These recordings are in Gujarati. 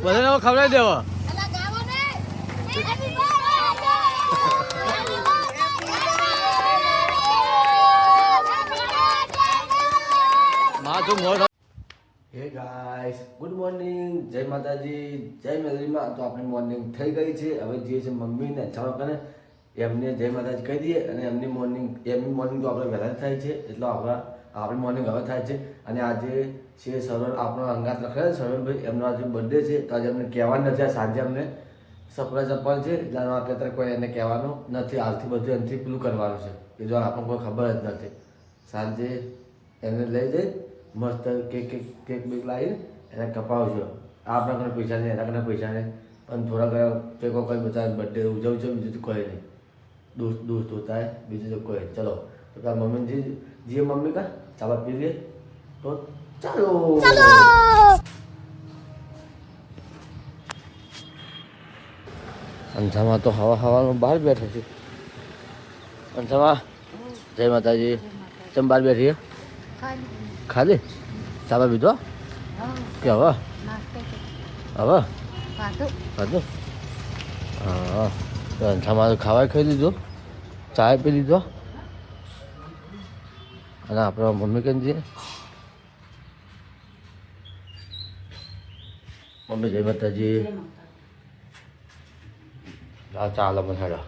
બધાને ખવડાવી દેવો. હે ગાઈસ, ગુડ મોર્નિંગ, જય માતાજી, જય મેલરીમાં. તો આપણી મોર્નિંગ થઈ ગઈ છે. હવે જે છે મમ્મીને ચાલો કરે એમને જય માતાજી કહી દઈએ અને એમની મોર્નિંગ તો આપણે વહેલા થાય છે, એટલે આપણી મોર્નિંગ હવે થાય છે. અને આજે છે સરવણ, આપણો અંગાત લખેલા સરવણભાઈ, એમનો આજે બર્થડે છે. તો આજે અમને કહેવાનું નથી, સાંજે અમને સરપ્રાઈઝ આપવાનું છે, એટલે આપણે અત્યારે કોઈ એને કહેવાનું નથી. હાલથી બધું એમથી પેલું કરવાનું છે, એ જો આપણને કોઈ ખબર જ નથી. સાંજે એને લઈ જઈ મસ્ત કેક બેક લાવીને એને કપાવજો. આપણા ઘણા પૈસા નહીં, એના ઘણા પૈસા નહીં, પણ થોડા ઘણા પેકો કોઈ બધા બર્થડે ઉજવજો, બીજું તો કોઈ નહીં. દોસ્ત હોતા હે, બીજું તો કોઈ. ચલો તો તાર મમ્મી જે મમ્મી કા ચાબા પી લે તો ચાલો. અંજામાં તો હવામાં બહાર બેઠા છે. અંજામાં જય માતાજી. ચમ બહાર બેઠી ખાલી ચાબા પીધો કે હવે ખાધું? હા, તો અંજામાં ખાવા ખાઈ લીધું, ચા પી લીધો. અને આપણા મમ્મી કેમ છે? મમ્મી જય માતાજી. હા ચાલો મસાડા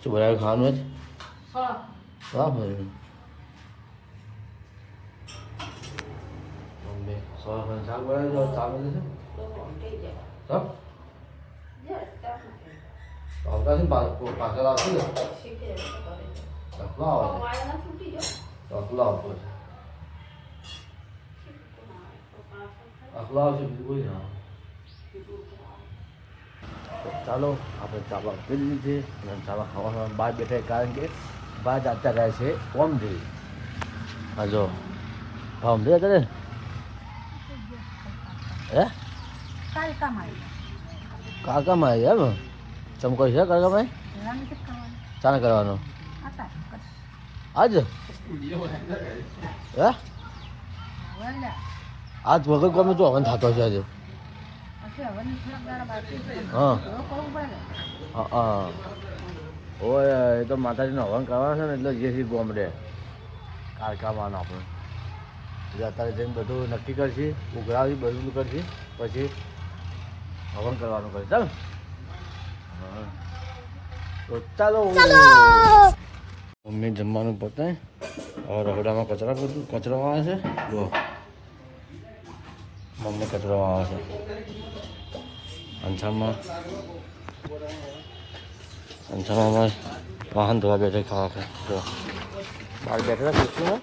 શું બનાવ્યું ખાવાનું જ? હા મમ્મી શાક બનાવ્યું, ચાલુ છે પાછળ આવશે ને આવશે બીજું કોઈ ના. ચાલો આપણે ચાબા પી લીધી છે અને ચાબા ખાવામાં બહાર બેઠા, કારણ કે બહાર જતા રહે છે ઓમથી. હા જો ઓમથી જતા રહે હે કાકામાં આવી એમ ચમકો છે કાકામાં ચાને કરવાનો આજ હે આજ વગર ગમે તો હવન થતો છે આજે. હા હા ઓય એ તો માતાજીનું હવન કરવાનું છે ને, એટલે જે ગોમડે કારકામાં આપણે અત્યારે જઈને બધું નક્કી કરશે, ઉઘરાવી બધું કરશે, પછી હવન કરવાનું કરે. ચાલ હા તો ચાલો. મમ્મી જમવાનું પતે હવે રગડામાં કચરો આવે છે. જો મમ્મી કચરો આવે છે અંછામાં અમારે વાહન ધોવા બેઠે ખાવા જો બહાર બેઠા ખુશીમાં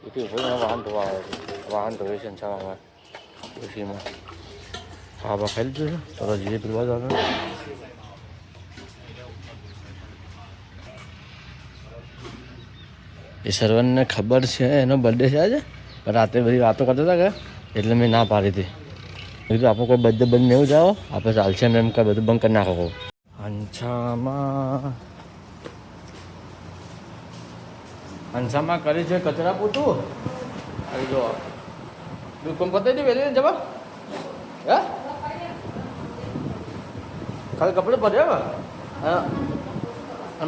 એથી ભાઈ વાહન ધોવા આવે છે, વાહન ધોવે છે અંછામાં અમારે ખુશીમાં. ખાવા ખાઈ લીધું છે, ચલો જઈએ પીવા જવાનું. એ સર્વનને ખબર છે એનો બર્થડે છે આજે, પણ રાતે બધી વાતો કરતા હતા કે એટલે મેં ના પાડી હતી. કીધું આપણે કોઈ બર્થડે બંધ નહીં જાઓ, આપણે ચાલશે ને એમ કે બધું બંધ કરી નાખો. હંસામાં કરી છે કચરા પોતું. આવી જો દુકાન પતાવી દે વહેલી જવા હે ખાલી કપડે પડે હા.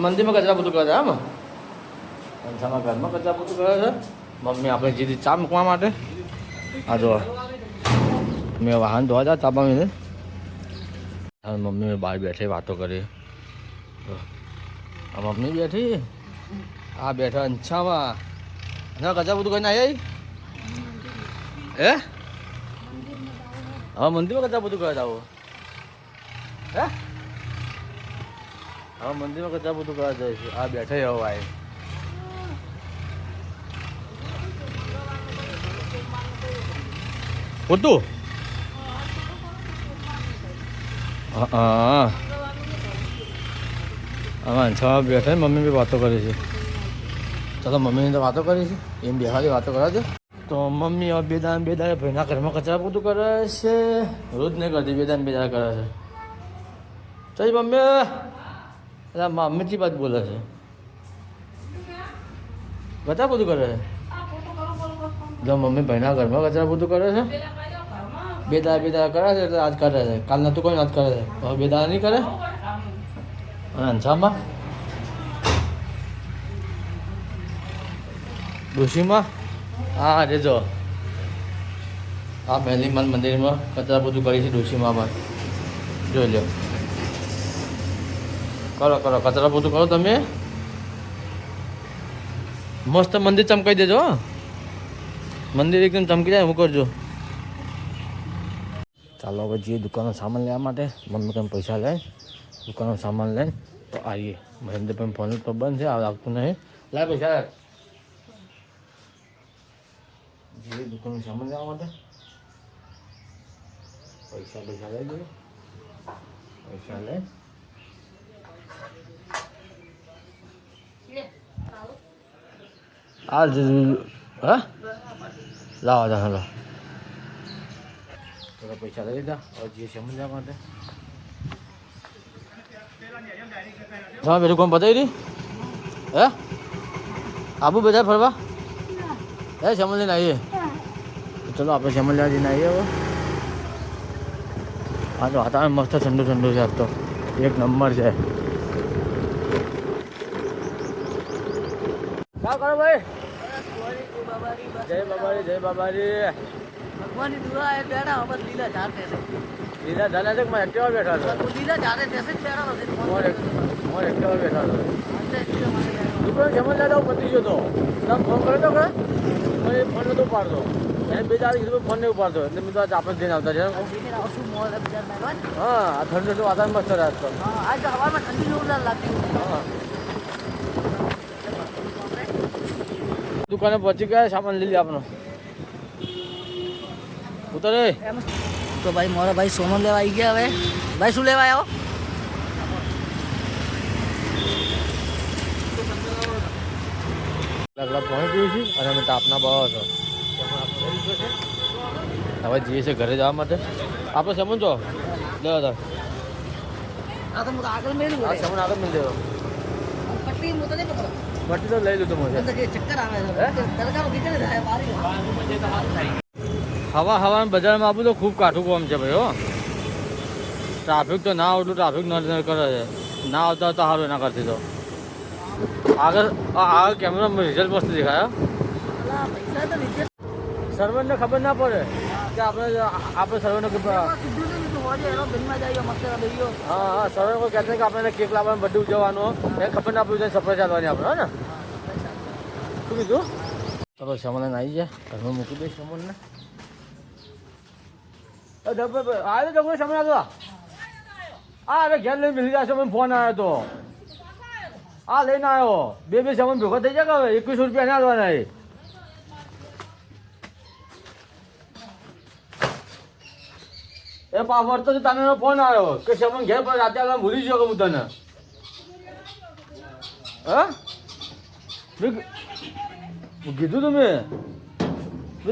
મંદિરમાં કચરા પોતું કરે એમ. હંસામાં ઘરમાં કચરા પોતું કરે છે. મમ્મી આપણે જીધી ચા મૂકવા માટે આ જો મેં વાહન ધોવા જા ચાપા મેં મમ્મી મેં બહાર બેઠી વાતો કરી. આ મમ્મી બેઠી, આ બેઠા અંછામાં ના કચા બધું કરીને આવી હે હા મંદિરમાં કચા બધું કરે આવો હે હા મંદિરમાં કચા બધું કરવા જાય છે. આ બેઠા હવે આવી પોતું હા આમાં અંછામાં બેઠા મમ્મી બી વાતો કરે છે. ચાલો મમ્મીની તો વાતો કરી છે, એમ બેહાડી વાતો કરવા દે. તો મમ્મી હવે બે દાડે ભાઈના ઘરમાં કચરા પોતું કરે છે. રોજ નહીં કરતી, બે દાડે કરે છે. ચાલ મમ્મી એટલે મમ્મીથી વાત બોલે છે, કચરા પોતું કરે છે. જો મમ્મી ભાઈના ઘરમાં કચરા પોતું કરે છે, બે દાડા કરે છે એટલે આજ કરે છે. કાલ નતું કોઈ આજ કરે છે. હવે બે દાડા નહીં કરે. અને અંછામાં ડોશીમાં હા રેજો આ મેલીમાન મંદિરમાં કચરા બધું કરી છે ડોશીમાં પણ જોઈ લો. કરો કરો કચરા બધું કરો તમે. મસ્ત મંદિર ચમકાઈ દેજો. મંદિર એકદમ ચમકી જાય હું કરજો. ચાલો હવે જઈએ દુકાનનો સામાન લેવા માટે. મમ્મી કંઈ પૈસા લે દુકાનનો સામાન લઈને તો આવીએ. મહેન્દ્રભાઈ ફોન તો બંધ છે આવતું નહીં. લાય પૈસા જઈએ દુકાનનો સામાન લેવા માટે. પૈસા લઈ જઈએ. પૈસા લે આ હા લાવો તા હાલો થોડા પૈસા લઈ લીધા. હવે જઈએ સામાન લેવા માટે. હા બેઠું કોણ બતાવી રહી હે આબુ બધા ફરવા હે સામાન લઈને આવીએ. ચલો આપણે સામાન લેવા જઈને આવીએ. હવે હા તો વાતાવરણ મસ્ત ઠંડુ ઠંડુ છે. આજ તો એક નંબર છે. क्या करो भाई जय बाबारी जय बाबारी भगवान की दुआ है बेड़ा बस लीला झाड़ते थे लीला जाने तक मैं एक्टिवा बैठा था. तो लीला झाड़े जैसे बेड़ा बस और एक्टिवा बैठा था. दुकान जमा ला जाओ पति जो तो तब फोन करे तो क्या मैं फोन में तो उपाड़ दो मैंने बेचारे किसी को फोन नहीं उपाड़ दो એટલે મેં તો આજ આપણે જઈને આવતા છે. હા આ ઠંડુ તો વાતાવરણ મસ્ત રહે તો. હા આજ હવામાં ઠંડી જોરદાર લાગતી હા દુકાને પહોંચી ગયા. સામાન લઈ લે આપણો ઉતરે. તો ભાઈ મારા ભાઈ સોમન લેવા આવી ગયા. હવે ભાઈ શું લેવા આવ્યો? લગલા પાણી પીવું છું અને અમે તાપના બહાર છો. હવે જઈએ છીએ ઘરે જવા માટે. આપણે સમન છો લેવા હતા આ તો હું આગળ મેળવું આ સમન આગળ મિલ દેવો. પટ્ટી હું તો નહીં પકડો. પટ્ટી તો લઈ લીધું મને. અંદર જે ચક્કર આવે છે તડકાનો બીજે થાય મારી હવા બજારમાં આપું તો ખૂબ કાઠું કામ છે ભાઈ. હો ટ્રાફિક તો ના આવતું ટ્રાફિક ન કરે છે. ના આવતા તો સારું એના કરતી તો આગળ કેમેરામાં રિઝલ્ટ મસ્ત દેખાય. પૈસા તો નીચે સર્વરને ખબર ના પડે કે આપણે સર્વરને હા હા સર્વર કોઈ કહેશે કે આપણે કેક લાવવાનું બધું ઉજવવાનું એ ખબર ના પડ્યું સરપ્રાઈઝ આપવાની આપણે હે ને. શું કીધું? ચલો સામાન આવી જાય ઘરમાં મૂકી દઈશ સામાનને. આવે તો સામાન આવતો હા હવે ઘેર લઈને મિલી જશે. મને ફોન આવ્યો હતો હા લઈને આવ્યો. બે સામાન ભેગો થઈ જાય કે હવે 21 રૂપિયા ના આવવાના. એ પાવર તો તને ફોન આવ્યો કે સામાન ઘેર પર રાતે આવવા ભૂલી ગયો કે હું તને હા કીધું તમે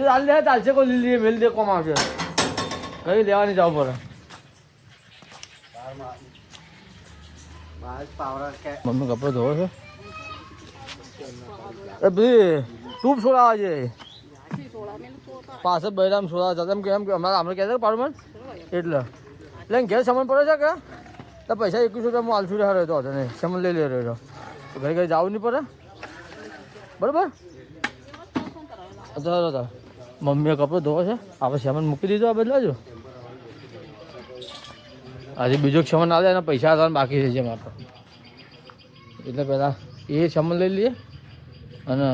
હાલ લે ચાલશે કોઈ લીલી મેલ દે કોમ આવશે કઈ લેવાની જવું પડે. મમ્મી કપડો ધોવો છે એ ભાઈ ટૂપ છોડાવા છે પાછળ બૈરામ છોડાવા છે. એમ કે અમારે આપણે કહેતા પાડું એટલે લઈને ઘેર સામાન પડે છે કે તો પૈસા 21 રૂપિયા હું આલસું રહ્યો હતો નહીં સામાન લઈ લે રહ્યો તો ઘરે ઘરે જવું નહીં પડે બરાબર. તો મમ્મીએ કપડો ધોવો છે આપણે સામાન મૂકી દીધો આ બદલાજો. આજે બીજો સામાન આવે એના પૈસા આવવાના બાકી છે જેમ આપણે એટલે પહેલાં એ સામાન લઈ લઈએ અને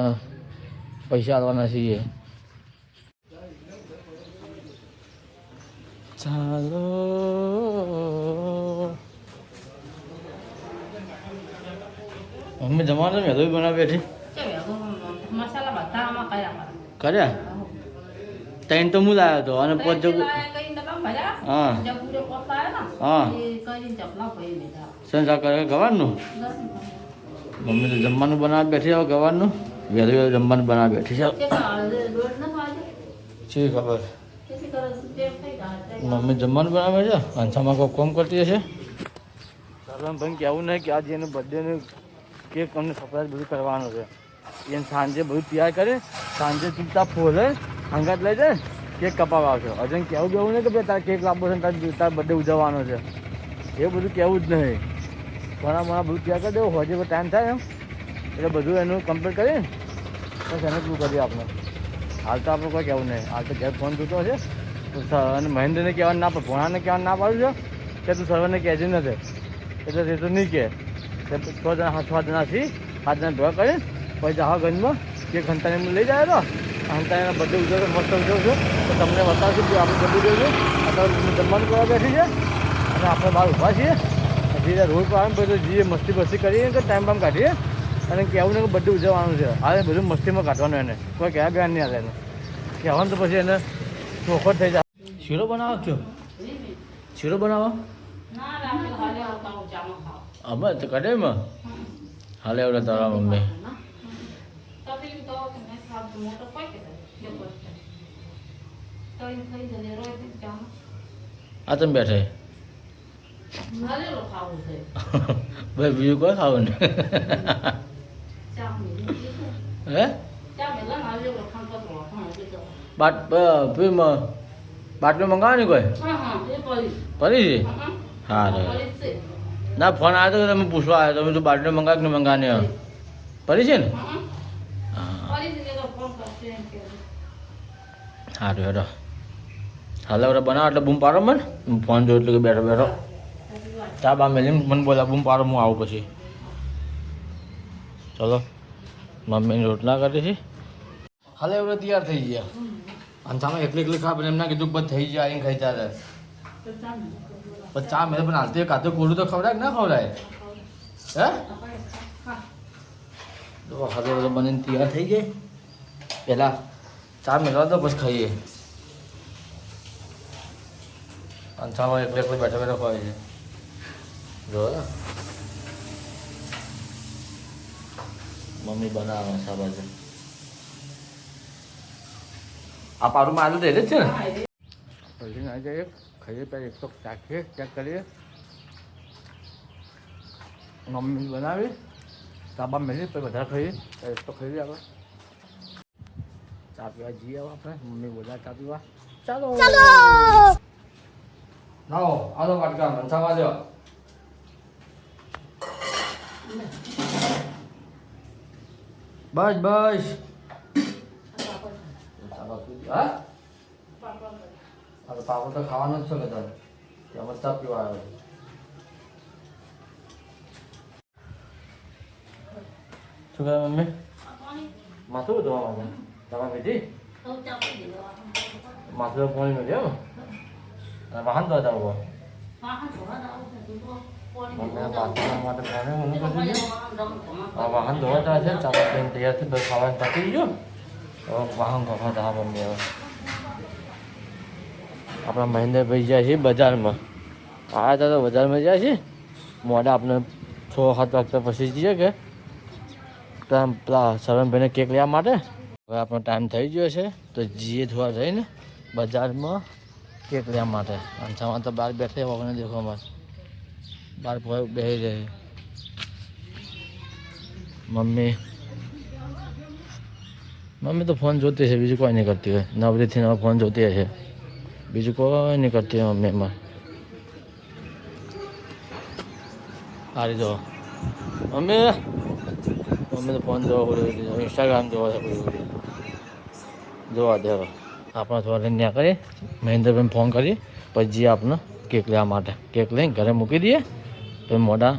પૈસા આવવાના છીએ. ચાલો મમ્મી જમવાનું મેં બનાવી બેઠી કર્યા ત્રણ તો હું લાવ્યો હતો અને પોચ હા હા સંસાર કરે ગવારનું મમ્મી તો જમવાનું બનાવી બેઠી હવે ગવારનું વહેલું વહેલું જમવાનું બનાવી બેઠી છે. શી ખબર મમ્મી જમવાનું બનાવે છે અંશામાં કોઈ કોમ કરતી હશે. ભાઈ કહેવું નહીં કે આજે એનું બર્થડેનું કેક અમને સરપ્રાઈઝ બધું કરવાનું છે. એને સાંજે બધું તૈયાર કરે સાંજે ચૂપચાપ ફોલે હંગાત લઈ જાય કેક કપાવવા આવશો. અજન કેવું કેવું નહીં કે ભાઈ તારે કેક લાવવો છે ને તારે બર્થડે ઉજવવાનો છે, એ બધું કહેવું જ નહીં. ઘણા બધું ત્યાં કરી દેવું હોય, ટાઈમ થાય એમ એટલે બધું એનું કમ્પ્લીટ કરીએ બસ એને પૂરું કરીએ આપણે. હાલ તો આપણે કોઈ કહેવું નહીં, હાલ તો ઘેર ફોન જોતો છે અને મહેન્દ્રને કહેવાનું ના પડે, ભોણાને કહેવાનું ના પાડ્યું છે કે તું સર્વરને કહેજે નથી, એટલે તે તો નહીં કહે. 6 જણા છીએ, 7 જણા ભેગા કરીને પછી જાઓ ઘરમાં કેક હંતાને લઈ જાય તો હંતાના બધે ઉજવશે, મસ્ત ઉજવશો. તો તમને બતાવશું કે આપણે બધું જોઈશું. અત્યારે જમવાનું કરવા બેઠી છે અને આપણે બહાર ઊભા છીએ. જે રોડ પર આવે પછી જઈએ, મસ્તી બસ્તી કરીએ કે ટાઈમ બામ કાઢીએ અને કહેવું ને કે બધું ઉજવવાનું છે. હાલ બધું મસ્તીમાં કાઢવાનું, એને કોઈ કહેવા બેન નહીં આવે એને કહેવાનું. તો પછી એને ચોખવટ થઈ જાય. શીરો બનાવો છો? શીરો બનાવો અમે તો કરે એમાં હાલે એવડે તારા મમ્મી. આ તમે બેઠે ભાઈ બીજું કોઈ ખાવું ને હે બાટલો મંગાવવાની કોઈ પડી છે? હા ના ફોન આવ્યો તો તમે પૂછવા આવ્યો તમે તો બાટલો મંગાવ કે મંગાવવાની પડી છે ને? હા તો હેડો હાલ હવે બનાવો એટલે બૂમ પાડો મને, ફોન જોયો એટલે કે બેઠો બેઠો ચા બા મેલીને મને બોલા બૂમ પાડો, હું આવું પછી. ચલો મમ્મીની રોટલા કરી છે હાલ હવે તૈયાર થઈ ગયા. અને સામે એકલી ખા એમ ના કીધું બસ થઈ જાય આવીને ખાઈ ચાલે ચા મેં પણ હાલતી કાતો કોરું તો ખવડાય કે ના ખવડાય હે? તો હવે બધું બનીને તૈયાર થઈ જાય. પહેલાં ચા મેળવા તો પછી ખાઈએ. અને સામે એકલી બેઠા બેઠા ખવાય છે જો મમ્મી બનાવે શાબાશ. આ પારુમાં આલુ તો જ છે ને પછી ના જઈએ ખાઈએ પહેલાં એક તો ચાખીએ ચેક કરીએ. મમ્મી બનાવી ચાબા મેળવી પછી વધારે ખાઈએ એક તો ખાઈએ આપણે. ચા પીવા જઈએ આપણે, મમ્મી બોલા ચા પીવા ચાલો લાવો આલો વાટકા મંસાવા દો. બસ બસ હા પાપડ તો ખાવાનો જ છો કે તમે ત્યાં ચા પીવા આવે. શું કરે મમ્મી? માથું ધોવા માટે દવા પીધી? માથું પાણી મેળ્યો અને વાહન ધોતા ઉભો વાહન ધોવાતા છે. ચાલો ટ્રેન તૈયારથી બસ ખાવાનું પતી ગયો. વાહન ધોવા મમ્મી હવે આપણા મહેન્દ્રભાઈ જાય છે બજારમાં. આવ્યા હતા તો બજારમાં જાય છે મોડા આપણે 6-7 વાગતા પછી જઈએ કે પેલા શરણભાઈને કેક લેવા માટે. હવે આપણો ટાઈમ થઈ ગયો છે તો જઈએ થોડા રહીને બજારમાં કેક લેવા માટે. અને સામાન તો બહાર બેઠે વગરને દેખવામાં બહાર બેસી રહે. મમ્મી તો ફોન જોતી છે, બીજું કોઈ નહીં કરતી હોય. નવરીથી નવા ફોન જોતી હશે, બીજું કોઈ નહીં કરતી હોય મમ્મી એમાં. સારી જો મમ્મી તો ફોન જોવા પડ્યો, ઇન્સ્ટાગ્રામ જોવા દે. હવે આપણે થોડા ત્યાં કરીએ મહેન્દ્રભાઈને ફોન કરીએ પછી જઈએ આપણે કેક લેવા માટે. કેક લઈને ઘરે મૂકી દઈએ પછી મોઢા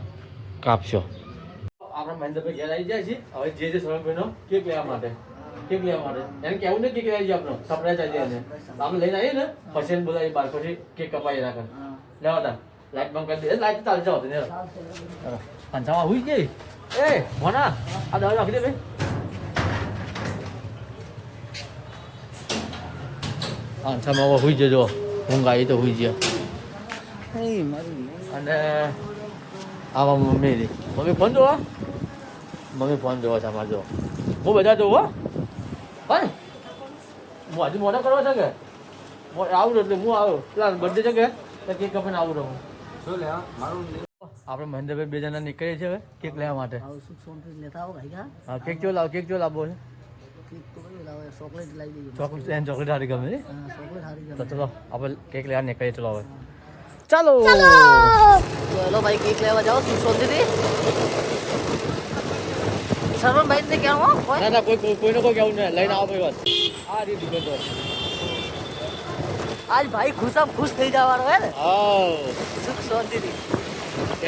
કાપશો. આપણે મહેન્દ્રભાઈ ઘેર આવી જાય છે હવે જે શરણભાઈનો કેક લેવા માટે એને કેવું ને કેક લઈ જાય આપણો સરપ્રાઈઝ આવી જાય એને આપણે લઈને આવીએ ને પછી એને બોલાવી બહાર પછી કેક કપાઈ રાખે. લેવા તા લાઈટ બંધ કરી દે, લાઈટ ચાલુ જાવ ને પંચામાં હુઈ ગઈ. એ મોના આ દવા રાખી દે ભાઈ. પંચામાં હવે હુઈ જજો, ઊંઘ આવી તો હુઈ ગયા. અને આવા મમ્મી ફોન જોવા છે અમારે જો હું બધા જોઉં ભાઈ. હું હજુ મોડા કરવા છે કે આવું એટલે હું આવું પેલા બર્થડે છે કે કેક કપીને આવું રહું. શું લેવા મારું આપણે મહેન્દ્રભાઈ 2 જણા નીકળીએ છીએ હવે કેક લેવા માટે. હા કેક ચો લાવો છે કેક તો કયું લાવે ચોકલેટ લાવી દેજો ચોકલેટ હારી ગમે ને? હા ચોકલેટ હારી તો ગમે ચલો આપણે કેક લેવા નીકળીએ. ચલો હવે ચાલો. ચલો ભાઈ કેક લેવા જાઓ સુશોધીથી શરવણભાઈ ને કહેવાનું હો કોઈ ના ના કોઈને કોઈ કેવું નહીં, લઈને આવો ભાઈ વાત. આ રીત દુકાન તો આજ ભાઈ ખુશામ ખુશ થઈ જવાનો હે ને હા, સુખ શાંતિથી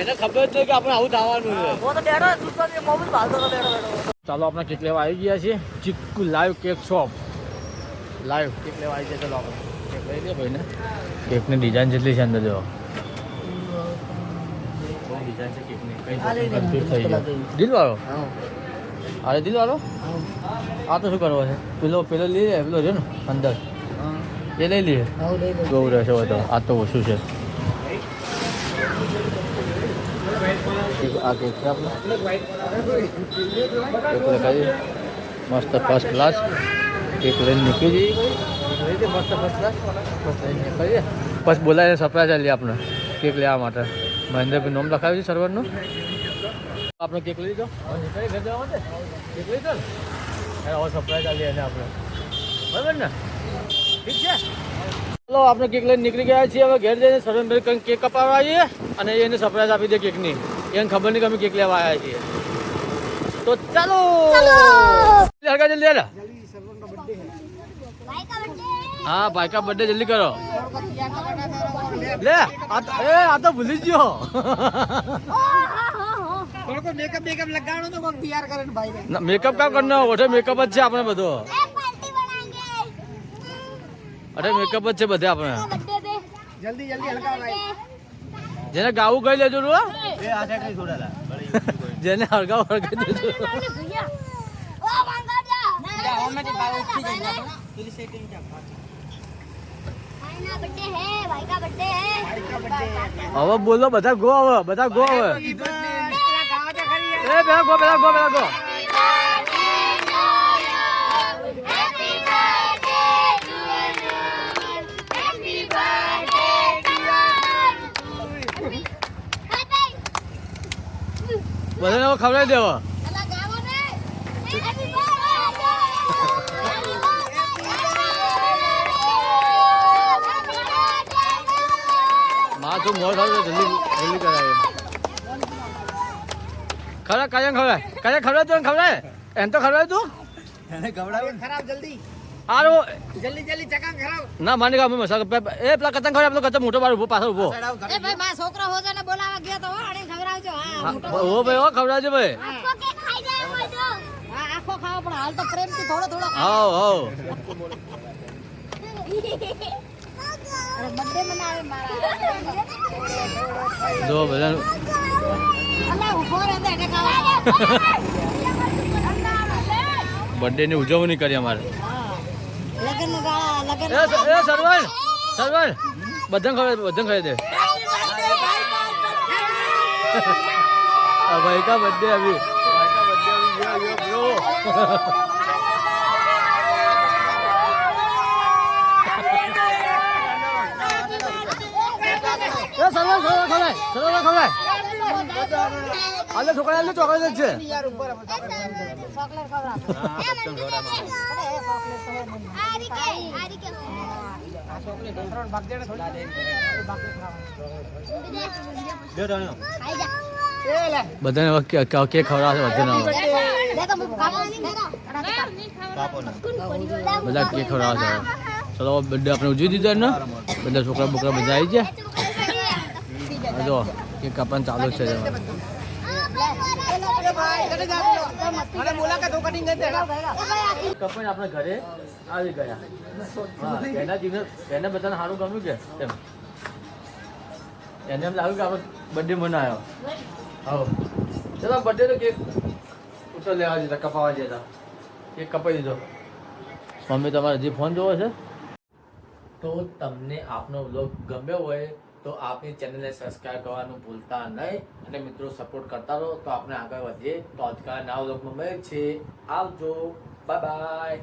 એને ખબર જ નહીં કે આપણે આવું થવાનું છે. હું તો બેઠો સુખ શાંતિ મોબાઈલ ભાલતો હતો બેઠો. ચાલો આપણે કેક લેવા આવી ગયા છીએ. ચીકુ live cake shop, live cake લેવા આવી ગયા. ચાલો આપણે કેક લઈ લઈએ ભાઈ ને. કેકની ડિઝાઇન જેટલી છે અંદર જો ડિઝાઇન છે કેકની. આ લઈ લે. કઈ થઈ ગયો દિલ વાળો. હા અરે દિલ વાળો આ તો શું કરવો છે? પેલો લઈ લે, પેલો છે ને અંદર એ લઈ લઈએ. હા લઈ લે. બહુ રહેશે હોય તો આ તો ઓછું છે. આ કેક છે આપણે કેક લગાવી મસ્ત ફર્સ્ટ ક્લાસ કેક લઈને નીકળી જઈએ. મસ્ત ફર્સ્ટ ક્લાસ લઈને નીકળીએ. પછી બોલાવીને સરપ્રાઈઝ આપીએ આપણે કેક લેવા માટે. મહેન્દ્રભાઈ નામ લખાવ્યું છે સર્વરનું. આપણે કેક લઈ લીધો, હવે નીકળી ઘર જવા માટે કેક લીધો ને હવે સરપ્રાઈઝ આપીએ એને આપણે, બરાબર ને? ઠીક છે. ચાલો આપણે કેક લઈને નીકળી ગયા છીએ. હવે ઘેર જઈને સર્વનભાઈ કંઈક કેક કપાવવા આવીએ અને એને સરપ્રાઈઝ આપી દે કેકની. એને ખબર નહીં કે અમે કેક લેવા આવ્યા છીએ. તો ચાલો હરકા જલ્દી હેલા. હા ભાઈ કા બર્થડે જલ્દી કરો લે. આ તો ભૂલી જ ગયો. મેકઅપ કા કરનો ઓઠે મેકઅપ જ છે આપણે બધો. અરે મેકઅપ જ છે બધે આપણે. જેને ગાવું ગઈ લેજો રો. જેને હરગાવ હરગાઈ દેજો. હવે બોલો બધા ગો. હવે બધા ગો. હવે એ પેલા ગો. બધાને હવે ખવડાવી દેવો. માં તું મોર ખાવ જલ્દી કરાવે. ખવડાય તું એમ તો ખવડાય તું હારો જલ્દી ચકામ ખરાબ. ના માને કે અમે મસાલો એ પેલા કતંગ ખવડાય. પેલો કતંગ મોટો બાર ઉભો પાછળ ઉભો. એ ભાઈ મારા છોકરો હોજો ને બોલાવા ગયો તો આને ખવડાવજો. હા મોટો ઓ ભાઈ ઓ ખવડાવજો ભાઈ. હા આખો ખાવો પણ હાલ તો પ્રેમથી થોડો હાવ બર્થડે મનાવે મારા. જો બધા અલા ઉભો રહે તો એને ખાવા. બર્થડે ની ઉજવણી કરી અમારે. લગન ગાળા લગન એ સરવણ બધા ખાઈ દે. ભાઈ કા બર્થડે અભી બ્રો. ખવડાય. આલે છોકરા આલે ચોકલેટ જ છે. ચોકલેટ ખવડાવ. બધાને કેક ખવડાવશે બધાને. બધા કેક ખવડાવશે. ચલો બર્થડે આપણે ઉજવી દીધો ને. બધા છોકરા બોકરા બધા આવી ગયા. જો કેક કાપવાનું ચાલુ છે. કપાઈ આપણે ઘરે આવી ગયા. એને બધાને સારું ગમ્યું કે એમ. એને એમ લાગ્યું કે આપણે બર્થડે મનાયો. હા ચલો બર્થડે તો કેક ઉત્તર લેવા જતા કપાવા જતા કેક કપાઈ દીધો. મમ્મી તમારે હજી ફોન જોવો છે? તો તમને આપનો વ્લોગ ગમ્યો હોય તો આપની ચેનલને સબસ્ક્રાઈબ કરવાનું ભૂલતા નહીં અને મિત્રો સપોર્ટ કરતા રહો તો આપણે આગળ વધીએ. તો આજકાલ નવા વ્લોગમાં મળીએ છીએ. આવજો. Bye bye.